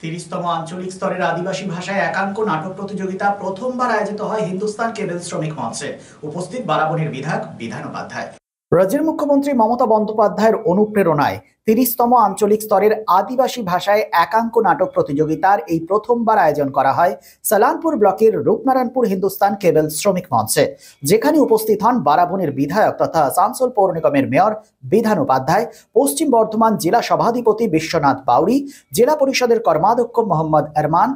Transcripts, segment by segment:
30তম আঞ্চলিক স্তরের আদিবাসী ভাষায় একাঙ্ক নাটক প্রতিযোগিতা প্রথমবার আয়োজিত হয় হিন্দুস্তান কেবল শ্রমিক মঞ্চে। উপস্থিত বারাবণীর বিধায়ক বিধান উপাধ্যায়। রাজ্যের মুখ্যমন্ত্রী মমতা বন্দ্যোপাধ্যায়ের অনুপ্রেরণায় 30তম আঞ্চলিক স্তরের আদিবাসী ভাষায় একাঙ্ক নাটক প্রতিযোগিতার এই প্রথমবার আয়োজন করা হয় সালানপুর ব্লকের রূপনারায়ণপুর হিন্দুস্তান কেবল শ্রমিক মঞ্চে, যেখানে উপস্থিত হন বারাবণীর বিধায়ক তথা আসানসোল পৌর নিগমের মেয়র বিধান উপাধ্যায়, পশ্চিম বর্ধমান জেলা সভাধিপতি বিশ্বনাথ বাউরি, জেলা পরিষদের কর্মাধ্যক্ষ মোহাম্মদ আরমান।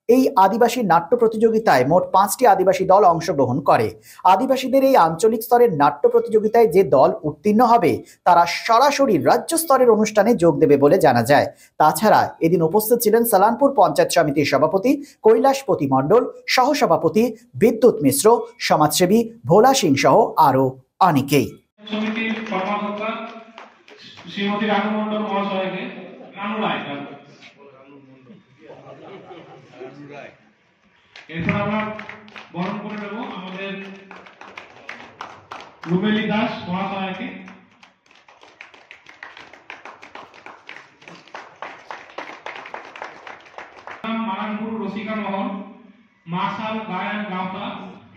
এই আদিবাসী নাট্য প্রতিযোগিতায় মোট 5টি আদিবাসী দল অংশগ্রহণ করে। আদিবাসীদের এই আঞ্চলিক স্তরের নাট্য প্রতিযোগিতায় যে দল উত্তীর্ণ হবে তারা সরাসরি রাজ্য স্তরের অনুষ্ঠানে যোগ দেবে বলে জানা যায়। তাছাড়া এদিন উপস্থিত ছিলেন সালানপুর পঞ্চায়েত সমিতির সভাপতি কৈলাসপতি মণ্ডল, সহসভাপতি বিদ্যুৎ মিশ্র, সমাজসেবী ভোলা সিং সহ আরো অনেকেই। এরপর আমরা বরণ করে নেব আমাদের রুবেলি দাস মহাশয়কে। মারানপুর রসিকা মহল, মার্শাল গায়ন গাওতা,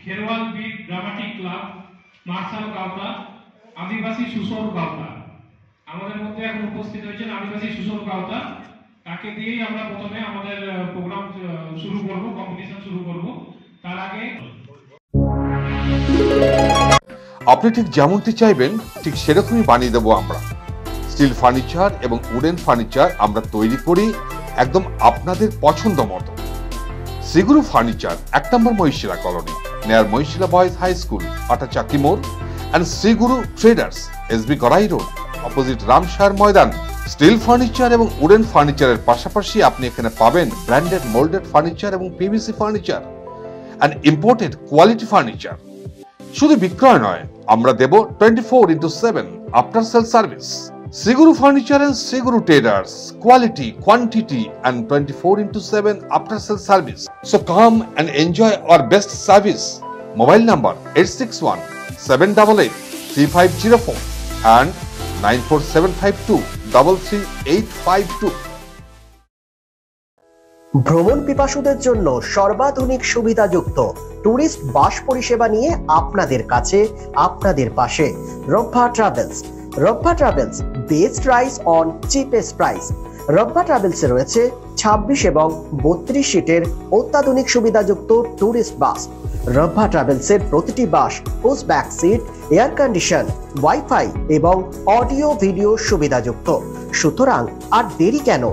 খেরওয়াল বিট ড্রামাটিক ক্লাব, মার্শাল গাওতা, আদিবাসী সুসর গাওতা। আমাদের মধ্যে এখন উপস্থিত হয়েছেন আদিবাসী সুসর গাওতা। তাকে দিয়েই আমরা প্রথমে আমাদের প্রোগ্রাম শুরু করব, কম্পিটিশন শুরু করব। তার আগে আপনি ঠিক যেমনটি চাইবেন ঠিক সেরকমই বানিয়ে দেবো আমরা। স্টিল ফার্নিচার এবং উডেন ফার্নিচার আমরা তৈরি করি একদম আপনাদের পছন্দ মতো। শ্রীগুরু ফার্নিচার 1 নম্বর Mohishila colony, near Mohishila boys high school, Atachaki মোড়, and Shriguru traders, SB Karai road, opposite Ramshar Maidan. Steel furniture এবং উডেন ফার্নিচারের পাশাপাশি আপনি এখানে পাবেন ব্র্যান্ডেড মোল্ডেড ফার্নিচার এবং PVC furniture and imported quality furniture. শুধু বিক্রয় নয়, আমরা দেব 24/7 after sale service. Shriguru furniture and Shri Guru traders, quality, quantity and 24/7 after sale service. So come and enjoy our best service. Mobile number 8617883504 and 94752333852. ভ্রমণ পিপাসুদের জন্য সর্বাধুনিক সুবিধাযুক্ত tourist bus পরিষেবা নিয়ে আপনাদের কাছে, আপনাদের পাশে Rabba travels. Rabba travels, best rice on cheapest price. Rabba ট্রাভেলসে রয়েছে 26 এবং 32 সিটের অত্যাধুনিক সুবিধাযুক্ত ট্যুরিস্ট বাস। রব্বা ট্রাভেলসের প্রতিটি bus post back seat, air condition, wifi এবং অডিও ভিডিও সুবিধাযুক্ত। সুতরাং আর দেরি কেন?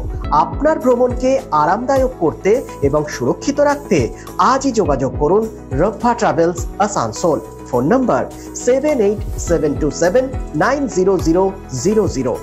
আপনার ভ্রমণকে আরামদায়ক করতে এবং সুরক্ষিত রাখতে আজই যোগাযোগ করুন রব্বা ট্রাভেলস আসানসোল। ফোন নম্বর 7872790000।